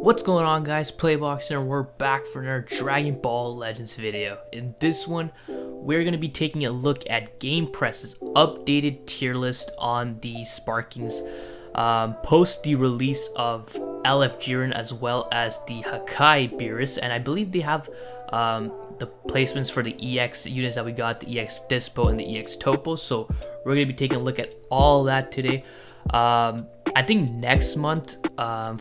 What's going on, guys? PlayBox here, and we're back for another Dragon Ball Legends video. In this one, we're going to be taking a look at Gamepress's updated tier list on the Sparkings post the release of LF Jiren as well as the Hakai beerus, and I believe they have the placements for the EX units that we got, the EX Dispo and the EX Topo, so we're going to be taking a look at all that today. I think next month,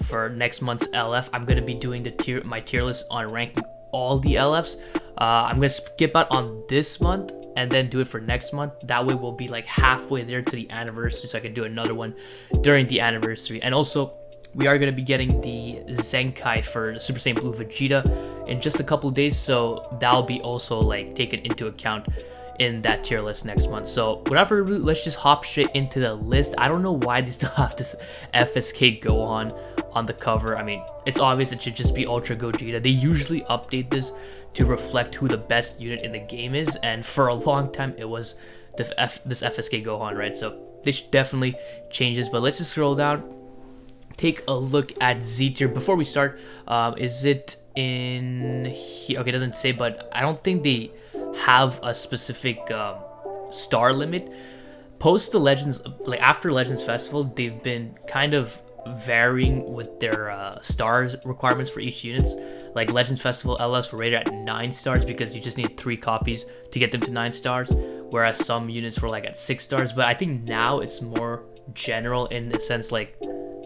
for next month's LF, I'm going to be doing my tier list on ranking all the LFs. I'm going to skip out on this month and then do it for next month. That way we'll be like halfway there to the anniversary, so I can do another one during the anniversary. And also, we are going to be getting the Zenkai for the Super Saiyan Blue Vegeta in just a couple of days, so that'll be also like taken into account in that tier list next month. So without further ado, let's just hop straight into the list. I don't know why they still have this FSK Gohan on the cover. I mean, it's obvious it should just be Ultra Gogeta. They usually update this to reflect who the best unit in the game is, and for a long time it was this FSK Gohan, right? So they should definitely change this, but let's just scroll down, take a look at Z tier. Before we start, is it in here? Okay, it doesn't say, but I don't think they have a specific star limit. Post the Legends, like after Legends Festival, they've been kind of varying with their stars requirements for each units. Like Legends Festival LS were rated at 9 stars because you just need 3 copies to get them to 9 stars, whereas some units were like at 6 stars. But I think now it's more general in the sense like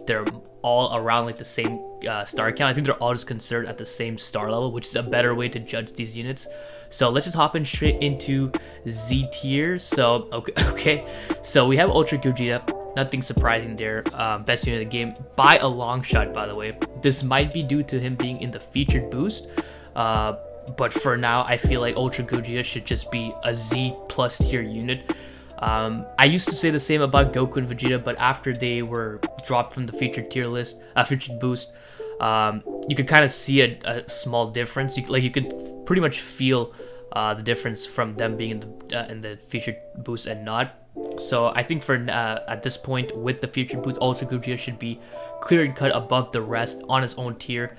they're all around like the same star count. I think they're all just considered at the same star level, which is a better way to judge these units. So let's just hop in straight into Z tier. So okay. So we have Ultra Gogeta. Nothing surprising there. Best unit of the game by a long shot, by the way. This might be due to him being in the featured boost. But for now, I feel like Ultra Gogeta should just be a Z plus tier unit. I used to say the same about Goku and Vegeta, but after they were dropped from the featured tier list, featured boost, you could kind of see a small difference. You could pretty much feel the difference from them being in the featured boost and not. So I think for at this point with the featured boost, Ultra Gogeta should be clear and cut above the rest on his own tier,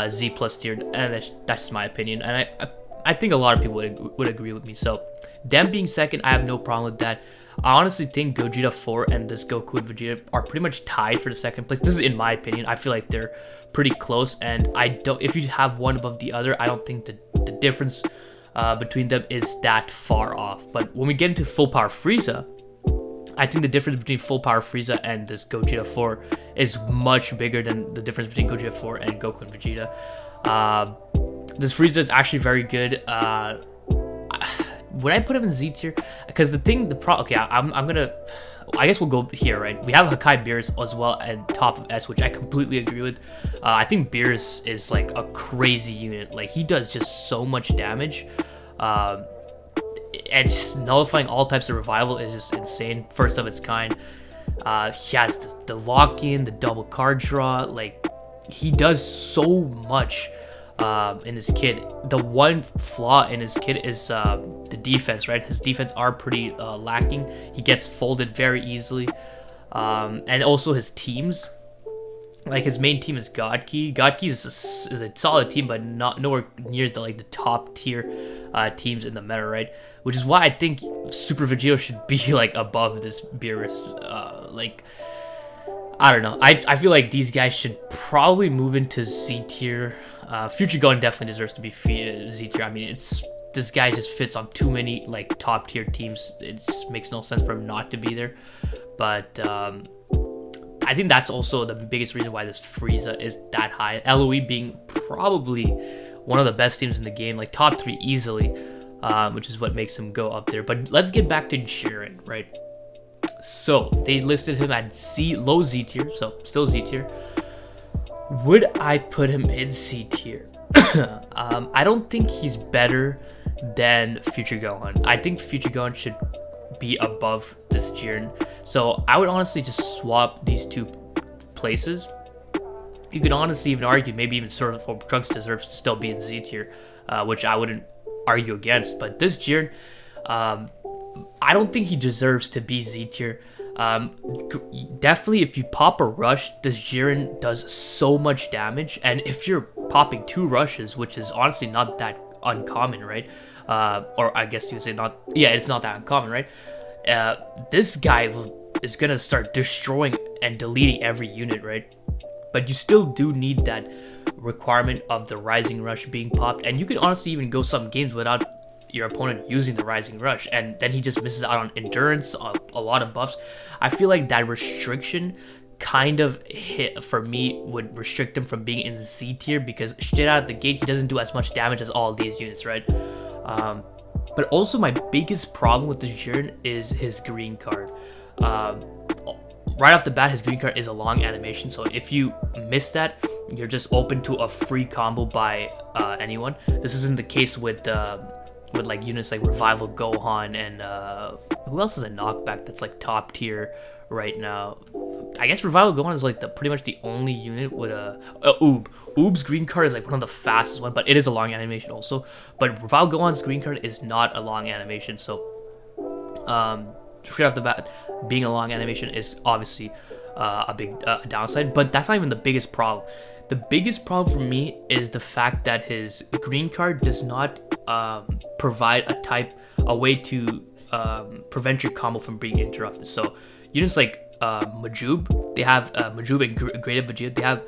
Z plus tier, and that's just my opinion. And I think a lot of people would agree with me. So them being second, I have no problem with that. I honestly think Gogeta 4 and this Goku and Vegeta are pretty much tied for the second place. This is in my opinion. I feel like they're pretty close, and if you have one above the other, I don't think the difference between them is that far off. But when we get into full power Frieza, I think the difference between full power Frieza and this Gogeta 4 is much bigger than the difference between Gogeta 4 and Goku and Vegeta. This Frieza is actually very good. Would I put him in Z tier? Because okay, I guess we'll go here, right? We have Hakai beerus as well at top of S, which I completely agree with. I think beerus is like a crazy unit. Like he does just so much damage. And just nullifying all types of revival is just insane. First of its kind. He has the lock-in, the double card draw. Like he does so much in his kit. The one flaw in his kit is the defense, right? His defense are pretty lacking. He gets folded very easily, and also his teams. Like his main team is God Key. God Key is a solid team, but nowhere near the top tier teams in the meta, right? Which is why I think Super Vegeta should be like above this beerus. I don't know. I feel like these guys should probably move into Z tier. Future Gun definitely deserves to be Z tier. I mean, this guy just fits on too many like top tier teams. It just makes no sense for him not to be there. But I think that's also the biggest reason why this Frieza is that high. LOE being probably one of the best teams in the game, like top 3 easily, which is what makes him go up there. But let's get back to Jiren, right? So they listed him at low Z tier, so still Z tier. Would I put him in C tier? I don't think he's better than Future Gohan. I think Future Gohan should be above this Jiren. So I would honestly just swap these two places. You could honestly even argue maybe even Sword of the Four Trunks deserves to still be in Z tier, which I wouldn't argue against. But this Jiren, I don't think he deserves to be Z tier. Definitely if you pop a rush, this Jiren does so much damage, and if you're popping 2 rushes, which is honestly not that uncommon, right? Or I guess you would say not, yeah, it's not that uncommon, right? This guy is gonna start destroying and deleting every unit, right? But you still do need that requirement of the Rising Rush being popped, and you can honestly even go some games without your opponent using the Rising Rush, and then he just misses out on endurance, a lot of buffs. I feel like that restriction kind of hit for me, would restrict him from being in Z tier, because straight out of the gate he doesn't do as much damage as all of these units, right? But also my biggest problem with this Jiren is his green card. Right off the bat, his green card is a long animation, so if you miss that, you're just open to a free combo by anyone. This isn't the case with like units like Revival Gohan and who else is a knockback that's like top tier right now? I guess Revival Gohan is like pretty much the only unit with a Oob's green card is like one of the fastest one, but it is a long animation also. But Revival Gohan's green card is not a long animation, so straight off the bat, being a long animation is obviously a big downside. But that's not even the biggest problem. The biggest problem for me is the fact that his green card does not provide a way to prevent your combo from being interrupted. So units like Majub, they have Majub and Graded Vegeta, they have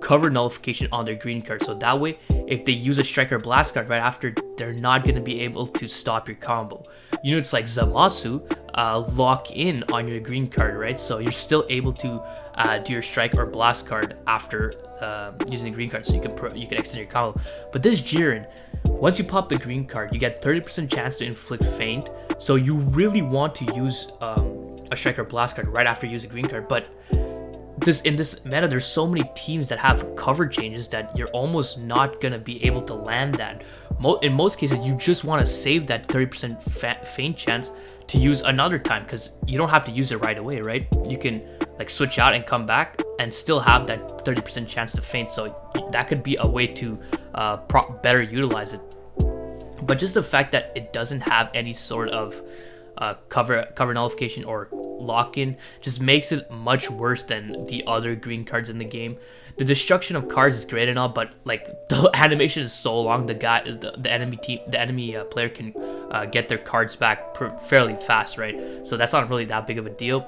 cover nullification on their green card, so that way if they use a Striker Blast card right after, they're not going to be able to stop your combo. Units like Zamasu lock in on your green card, right? So you're still able to do your Strike or Blast card after using the green card, so you can extend your combo. But this Jiren, once you pop the green card, you get 30% chance to inflict feint, so you really want to use a Striker Blast card right after you use a green card. But in this meta, there's so many teams that have cover changes that you're almost not gonna be able to land that. In most cases, you just want to save that 30% feint chance to use another time, because you don't have to use it right away, right? You can like switch out and come back and still have that 30% chance to feint, so that could be a way to better utilize it. But just the fact that it doesn't have any sort of cover nullification or lock-in just makes it much worse than the other green cards in the game. The destruction of cards is great and all, but like the animation is so long, the enemy player can get their cards back fairly fast, right? So that's not really that big of a deal.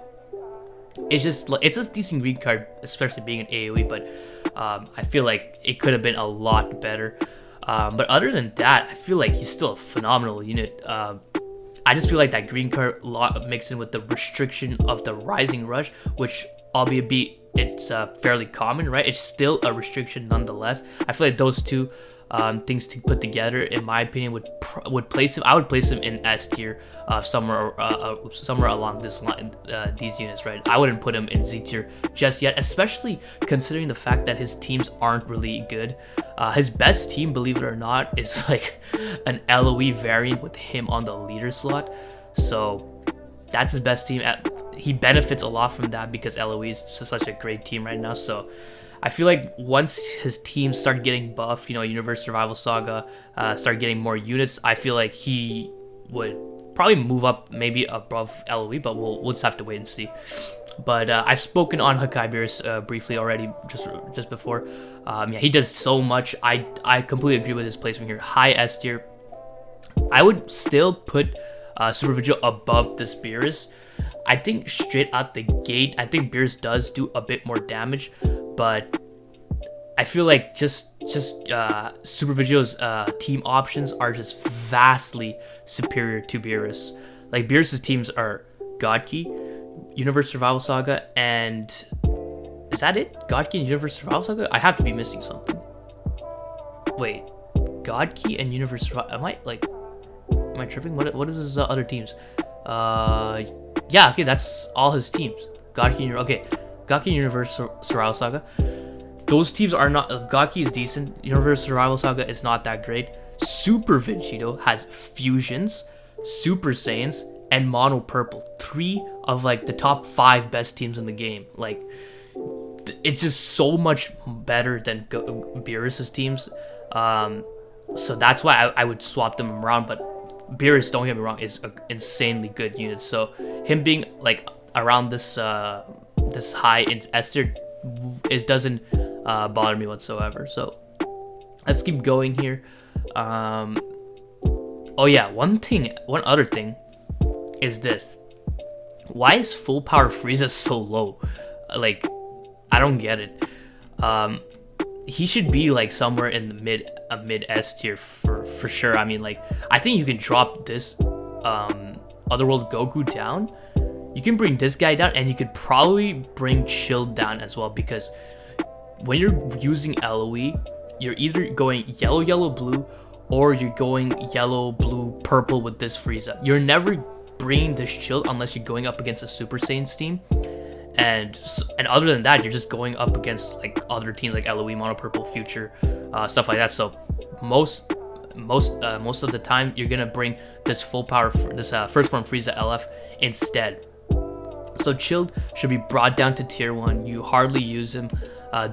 It's a decent green card, especially being an AoE, but I feel like it could have been a lot better. But other than that, I feel like he's still a phenomenal unit. I just feel like that green card mixed in with the restriction of the Rising Rush, which albeit it's fairly common, right? It's still a restriction nonetheless. I feel like those two things to put together, in my opinion, would place him. I would place him in S tier, somewhere along this line. These units, right? I wouldn't put him in Z tier just yet, especially considering the fact that his teams aren't really good. His best team, believe it or not, is like an LOE variant with him on the leader slot. So that's his best team. He benefits a lot from that because LOE is such a great team right now. So I feel like once his team start getting buffed, Universe Survival Saga, start getting more units, I feel like he would probably move up maybe above LOE, but we'll just have to wait and see. But I've spoken on Hakai beerus briefly already just before. Yeah, he does so much. I completely agree with his placement here. High S tier. I would still put Super Vigil above this beerus. I think straight out the gate, I think beerus does do a bit more damage, but I feel like just Super Vigil's team options are just vastly superior to beerus. Like beerus's teams are God Key, Universe Survival Saga, and is that it? God Key and Universe Survival Saga? I have to be missing something. Wait, God Key and Universe Survival. Am I tripping? What is his other teams? Yeah, okay, that's all his teams. God Key and Universe Survival Saga. Those teams are not. God Key is decent. Universe Survival Saga is not that great. Super Vegito has fusions, Super Saiyans, and Mono Purple. 3 of like the top 5 best teams in the game. Like, it's just so much better than beerus's teams. So that's why I would swap them around. But beerus, don't get me wrong, is an insanely good unit. So him being like around this this high in S tier, it doesn't bother me whatsoever. So let's keep going here. Oh yeah, one other thing is this. Why is full power Frieza so low? Like, I don't get it. He should be like somewhere in the mid S tier for sure. I mean, like, I think you can drop this Otherworld Goku down. You can bring this guy down, and you could probably bring Chill down as well, because when you're using LOE, you're either going yellow, yellow, blue, or you're going yellow, blue, purple with this Frieza. You're never bringing this Shield unless you're going up against a Super Saiyan's team. And other than that, you're just going up against like other teams like LOE, Mono Purple, Future, stuff like that. So most of the time, you're gonna bring this full power, this first form Frieza LF instead. So Chilled should be brought down to tier 1. You hardly use him.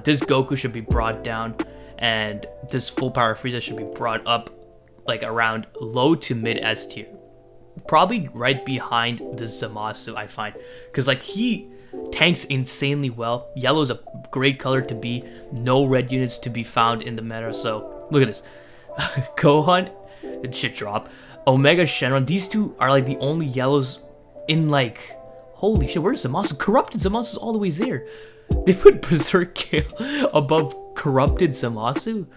This Goku should be brought down, and this full power Frieza should be brought up like around low to mid S tier, probably right behind the Zamasu, I find, because like he tanks insanely well. Yellow is a great color to be. No red units to be found in the meta. So look at this. Gohan, it should drop. Omega Shenron. These two are like the only yellows in like. Holy shit, where's Zamasu? Corrupted Zamasu is all the way there. They put Berserk Kale above Corrupted Zamasu?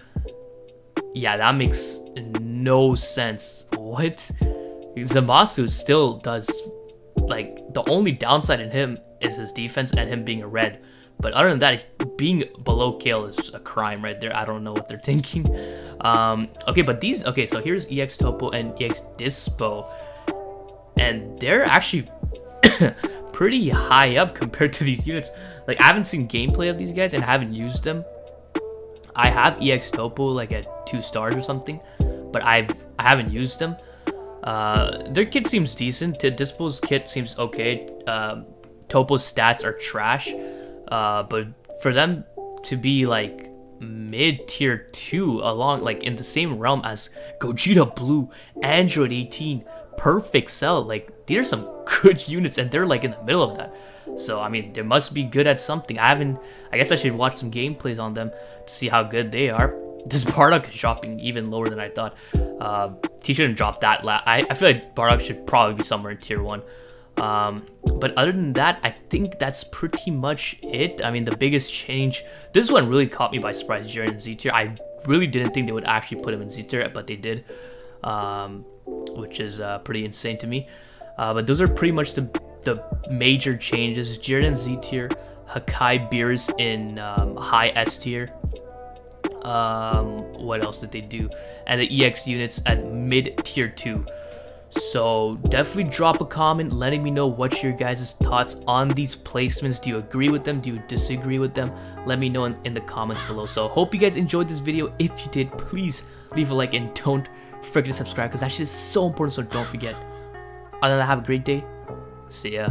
Yeah, that makes no sense. What? Zamasu still does, like, the only downside in him is his defense and him being a red. But other than that, being below Kale is a crime right there. I don't know what they're thinking. Okay, but these, okay, so here's EX Topo and EX Dispo. And they're actually pretty high up compared to these units. Like, I haven't seen gameplay of these guys and haven't used them. I have EX Topo like at 2 stars or something, but I haven't used them. Their kit seems decent. Dispo's kit seems okay. Topo's stats are trash, but for them to be like mid tier 2 along like in the same realm as Gogeta Blue, Android 18, Perfect Cell, like these are some good units, and they're like in the middle of that. So I mean, they must be good at something. I guess I should watch some gameplays on them to see how good they are. This Bardock is dropping even lower than I thought. He shouldn't drop that. I feel like Bardock should probably be somewhere in tier 1. But other than that, I think that's pretty much it. I mean, the biggest change, this one really caught me by surprise, Jiren Z tier. I really didn't think they would actually put him in Z tier, but they did, which is pretty insane to me. But those are pretty much the major changes. Jiren Z tier, Hakai Beerus in high S tier. What else did they do? And the EX units at mid tier 2. So definitely drop a comment letting me know what's your guys' thoughts on these placements. Do you agree with them? Do you disagree with them? Let me know in the comments below. So hope you guys enjoyed this video. If you did, please leave a like and don't forget to subscribe, because that shit is so important, so don't forget. Other than that, have a great day. See ya.